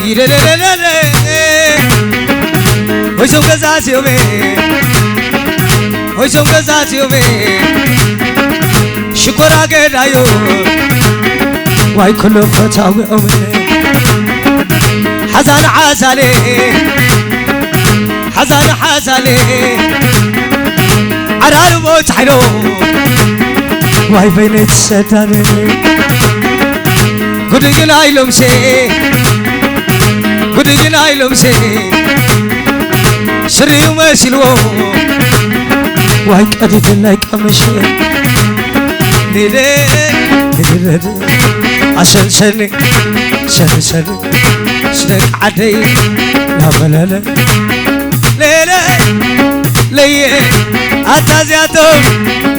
لا لا لا لا ويشوف قزاز يومي ويشوف قزاز يومي شكرا قد أيو واي كله فتاوي أمي حزان حزالي حزان حزالي عرار موت حلو واي بيني تسداني قد يجينا يلومسي قد يجينا يلومسي شري وماشلو واي قديت لك أمشي ليلي ليلي عشان شني شني شني شنك عدي لا بلالا ليلي ليه أتازياتهم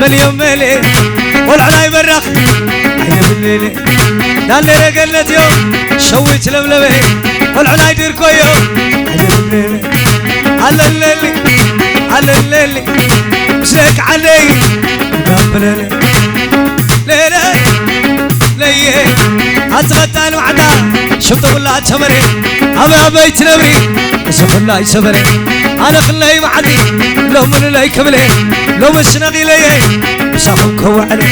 مليون ملي والعلاي برخ عيني بالليلي دالي رقلت يوم شويت لملمي والعلاي ديركو يوم عيني بالليلي على الليلي على الليلي مشيك علي قبللي ليلي ليه أتغطى الوعدة شفت والله تمري أبا بيت نبري أسف الله يسبري أنا خلي معدي لو من اللي كملي لو مش نغي لي مش أخوك هو علي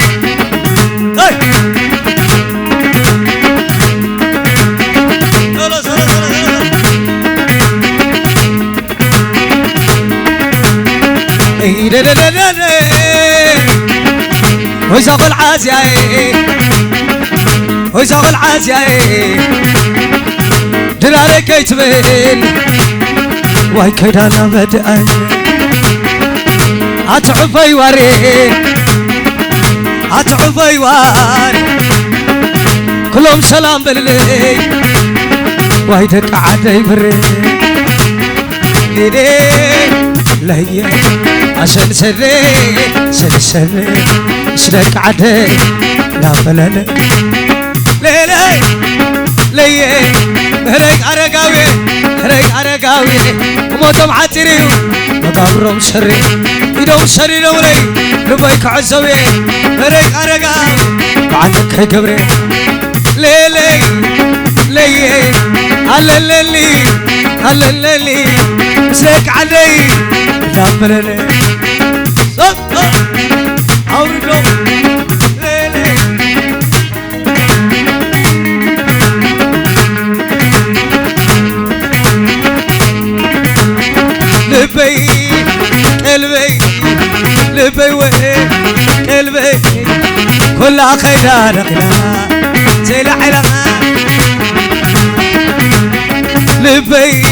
لا لا لا لا لا ويزاق العازي ويزاق العازي دلالي كيتبين واي كيدانا بدأي أتعفي واري أتعفي واري كلهم سلام باللي واي دك عدي بري ليلي لهي عشان سري سري سري شدك عدي لا بلالي ليلي ليه هريك عرقاوي هريك عرقاوي وموتهم عتريو مقابرهم شري يدوم شري نوري لبيك عزوي هريك عرقاوي بعدك هقبري ليلي ليه على الليلي على الليلي مسيك علي لا بلالي عورقو لبي قلبي لبي وين قلبي كلها خيران غلا زي العلا لبي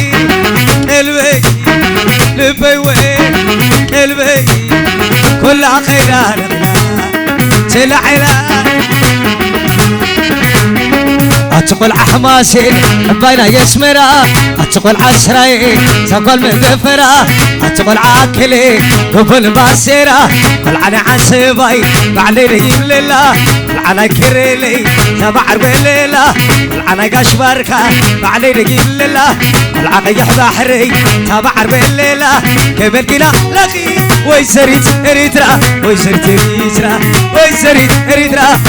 قلبي لبي وين قلبي كلها خيران غلا زي العلا أتقول أحماسي بينا يسمرا أتقول عسراي تقول مغفرة أتقول عاكلي قبل باسرة كل عنا عسباي بعليلي لله كل عنا كريلي تبعر بالليلة كل عنا قشبركة بعليلي لله كل عنا يحبحري تبعر بالليلة قبل كلا لقي ويسريت إريترا ويسريت إريترا ويسريت إريترا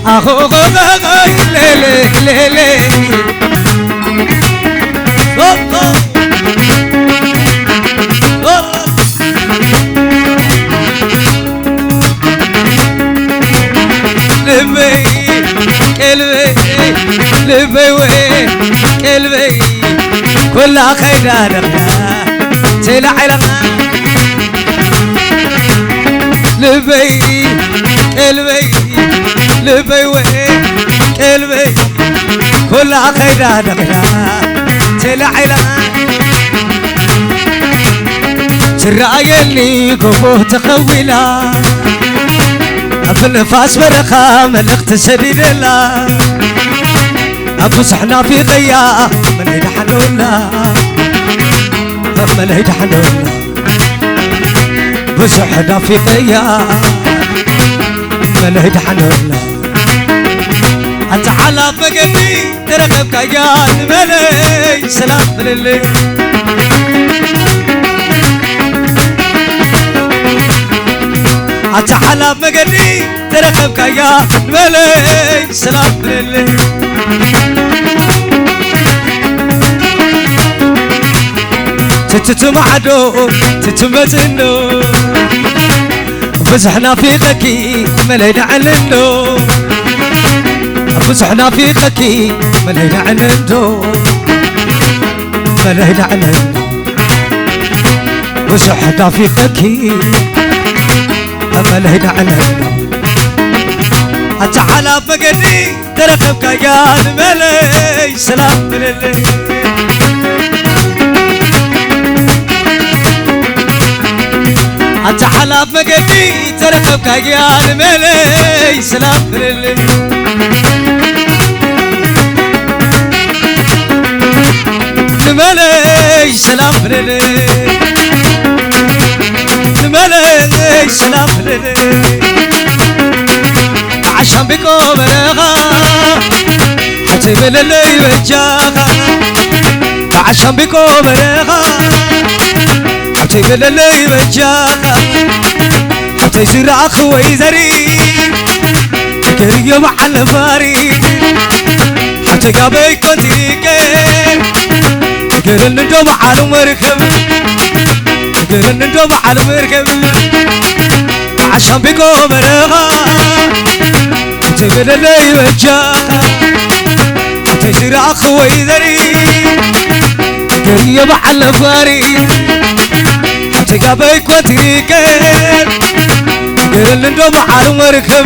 أخو غاي ليلي ليلي لبي قلبي لبي وين قلبي كلها خيران تلعلا لبي قلبي لبي وين قلبي كلها خيران تلعلا ترأي اللي قبوه تخولا بالنفاس برخا ملقت سريرلا أبو صحنا في غيا من هيد حلولا من هيد حلولا أبو صحنا في غيا من هيد حلولا أنت على فقدي ترغب كيان ملي سلام للي أتحلى مقدي تركبك يا ملي سلام للي تتمعدو تتمزنو فزحنا في ذكي ملينا علنو فزحنا في ذكي ملينا علنو ملينا علنو فزحنا في ذكي ملينا علنو أتعالى فقدي تركبك يا الملي سلام للي أتحلى مقدي تركبك يا الملي سلام للي الملي سلام للي الملي سلام للي عشان بكم رغا حتى بللي وجاها عشان بكم رغا حتى بللي وجاها حتى يصير أخوي زري تكري مع الفاري حتى قابي كنتي تكرن ندوب على المركب تكرن ندوب على المركب عشان بكم رغا حتى بللي وجاها حتى يصير أخوي زري تكري مع الفاري تجابي كوتريكين قرن ندوب على المركب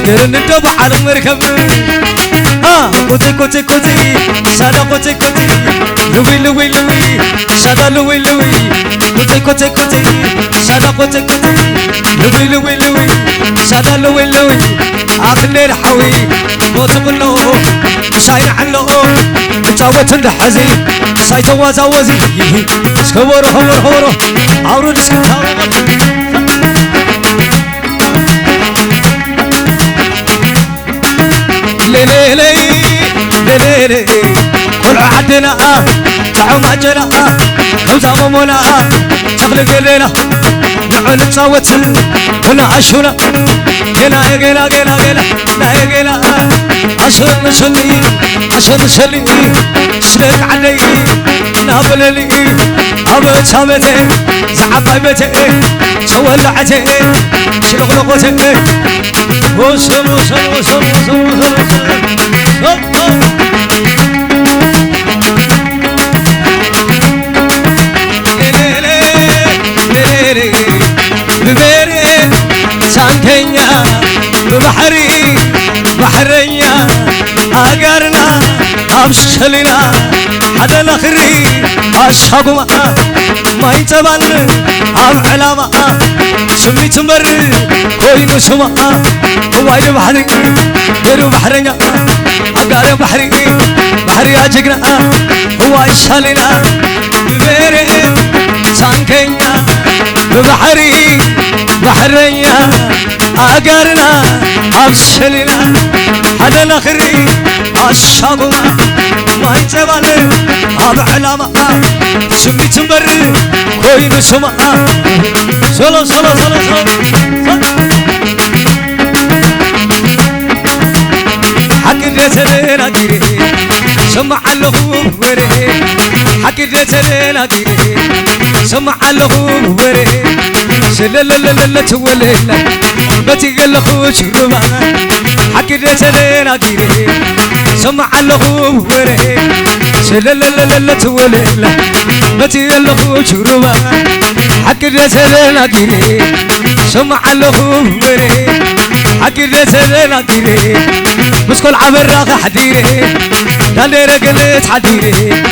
قرن ندوب على المركب كوتي كوتي كوتي سادا كوتي كوتي لوي لوي لوي سادا لوي لوي كوتي كوتي كوتي سادا كوتي كوتي لوي لوي لوي سادا لوي لوي أخلي حوي موت كله ساين عنه تعوت الحزي سايت وازوزي سكور هور عورد سكتار ليلي ليلي كل عدنا تعو ماجنا خمسة ممونا تخلق لنا نعود نصوت هنا عشونا هنا يقينا قينا قينا لا يقينا عشر نشلي عشر نشلي سلك علي نابلني أبد سامتي زعباي بتي سولعتي شلغلقتي وسم وسم وسم وسم ببيري سانكينيا ببحري بحرينيا أقرنا أمشلنا هذا الأخري أشهقما ما يتبان أم علامة سمي تمر كوي نسمة وايد بحري غير بحرينيا أقار بحري بحري أجقنا هو أشهلنا ببيري سانكينيا ببحري بحرينيا أقرنا أمشلنا هذا الأخري أشهقما ما يتبان أم علامة سمي تمر كوي نسمة سلو سلو سلو سلو حكيتنا كيري سمع له وري حكيتنا كيري سمع له وري سللللل تولل بتي له شربا حكيتنا كيري سمع له وري سللللل تولل بتي له شربا حكيتنا كيري سمع له وري حكيتنا كيري مسكول عبر حديري دالير قلت حديري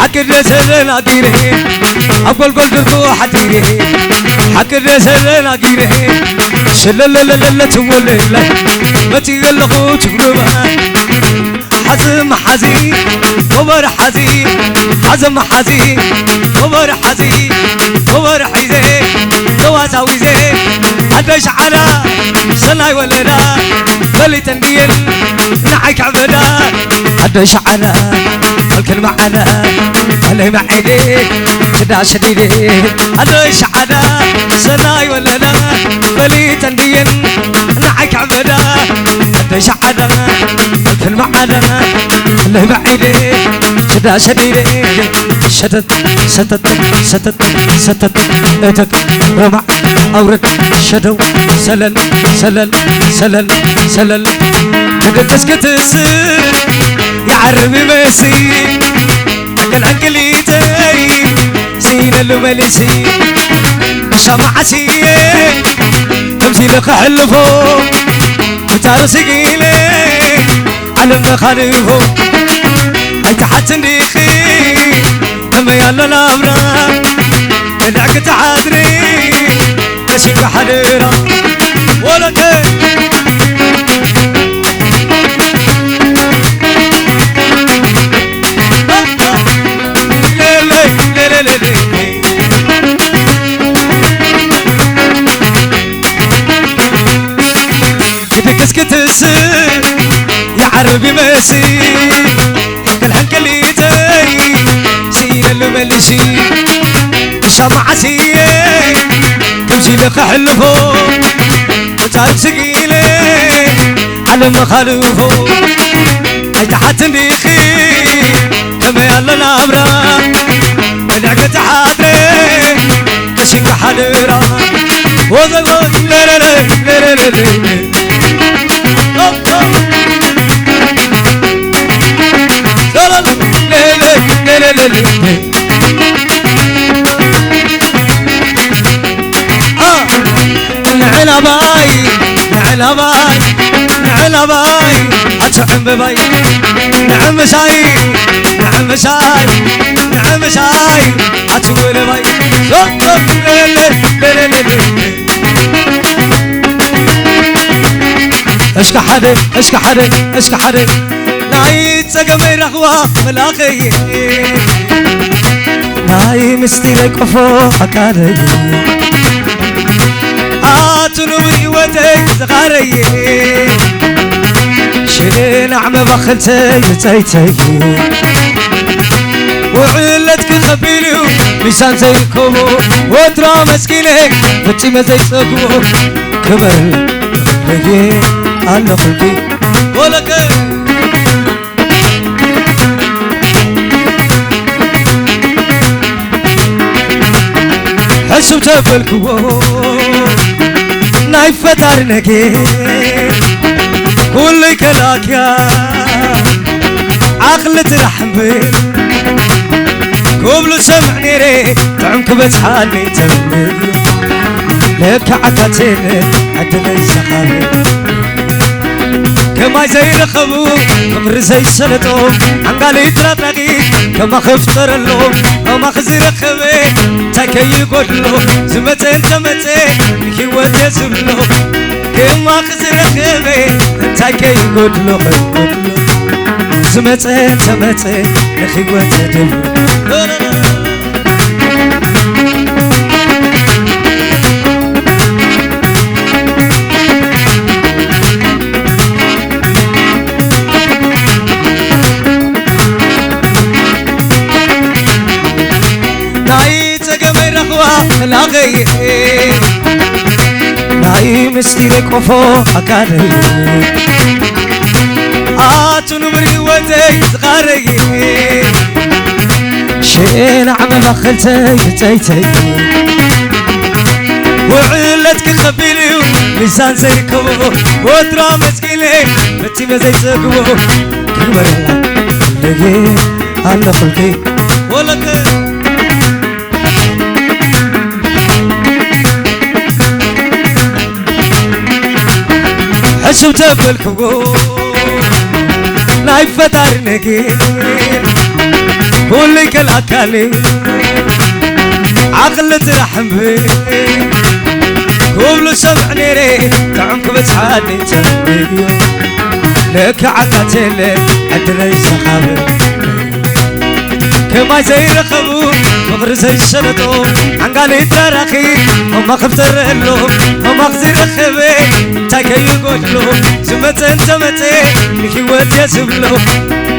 حكي الرسل ناقيري أقول دركو حديري حكي الرسل ناقيري شللللل تولل بتي يلقو تقربا حزم حزي وبر حزي حزم حزي وبر حزي وبر حزي تواساوي زي عدش على سناي ولدا بلي تنديل نعيك عبدا عدش على الكلمة عدا اللي معيدي شدا شديدي هذا شعدا سناي ولا لا بلي تندين نعك عبدا هذا شعدا الكلمة عدا اللي معيدي شدا شديدي شتت ستت ستت ستت اتك رمع اورد شدو سلل سلل سلل سلل قد تسكت السر يعرب مسي اكل عقليتي سين الملسي شمع سيه تمثيل خلفو وتارسقيلي علم خلفو اي تحت نديخي لما يلا الامرا ندعك تعادري تشيك حديرا ولا كيف كسكت السر يا عربي مسي كل حنكليتي سين الملشي شمع سيه تمشي لك حلفو وتعرف سقيلي على مخالفو اي تحت نديخي كما يلا الامرا ندعك تحادري كشك حديرا وزغل لا لا لا لا لا لا العنباي العنباي العنباي اتعم بباي نعم شاي نعم شاي نعم شاي اتول باي اشك حدا اشك حدا اشك حدا ناي تسقمي رخوة ملاقي ناي مستيلك فوق أكادي آتنوي وديك زغاري شين عم بخلتي تيتي وعلتك خبيلي لسان زي كوبو وترى مسكينك فتيمة زي سقو كبر لقي على خلقي ولك حسو تفلكو نايف فتار نكي كل كلاك يا عقل ترحم بي قبل سمعني ري تعمك بتحالي تبني لك عكاتين عدل الزخاري كما زي رخبو كمر زي سلطو عنقالي ترطرقي كما خفتر اللو وما خزي رخبي تاكي يقولو زمتين تمتين الكيوات يزبلو كما خزي رخبي تاكي يقولو زمتين تمتين الكيوات يزبلو لاغي ناي مستيرك وفوق أكادي نمري ودي صغاري شين عم بخلتي تيتي وعلتك خبيلي لسان زي كوبو وترى مسكيني فتيمة زي سقو كبر لقي على خلقي ولك حسو تفلكو نايف فتار نكي كل كلاكالي عقل ترحم بي قبل سمعني ري تعمك بتحاني تنبي لك عكاتي عدلي سخابي كما زي رخبو مغر زي سلطو عنقالي تراخي وما خفتر اللو وما خزي رخبي تاكي يقولو زمتين تمتين الكيوات يزبلو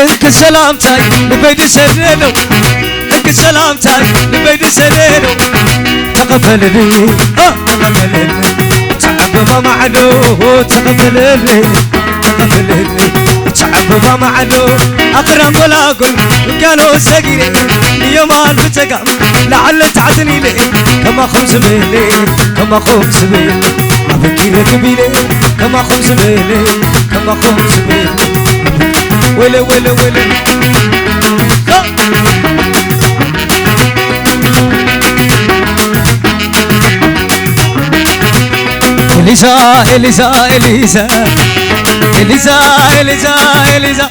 انك سلام تاي لبيد سرينو انك سلام تاي لبيد سرينو تقبلني تقبلني تعب ما معلو تقبلني تقبلني تعب ما معلو أقرب ولا أقول كانوا سقيني اليوم الفتقام لعل تعزني لي كما خمس بيلي كما خمس بيلي أفكرك بيلي كما خمس بيلي كما خمس بيلي ويلي ويلي ويلي إليزا إليزا إليزا إليزا إليزا إليزا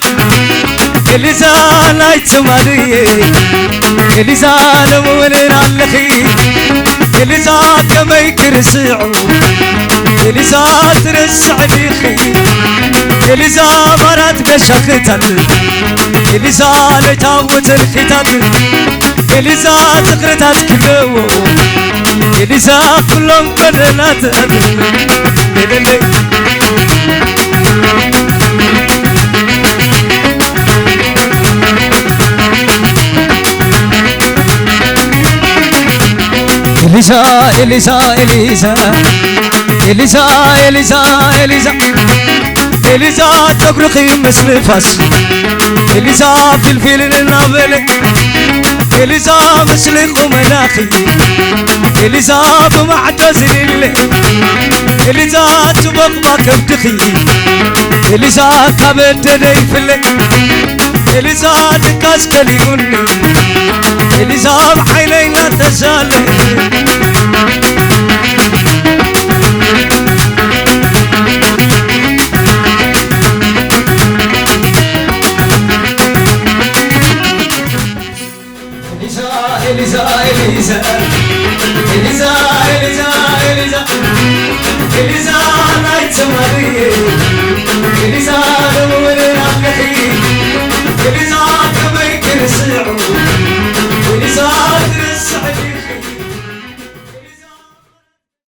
إليزا نايت ماري إليزا نمولين علخي إليزا كما يكرسعو إليزا ترسع ليخي إليزا مرات بشختل إليزا لتاوت الختل إليزا تقرتات كلو إليزا كلهم كرنات إليزا إليزا إليزا إليزا إليزا إليزا إليزا تقرقي مثل فاس إليزا في الفيل النابلة إليزا مثل قمناخي إليزا بمعتزل اللي إليزا تبقى كبتخي إليزا كبت ديف اللي إليزا تكاس كليوني إليزا بحيلي لا تزالي إليزا إليزا إليزا إليزا إليزا إليزا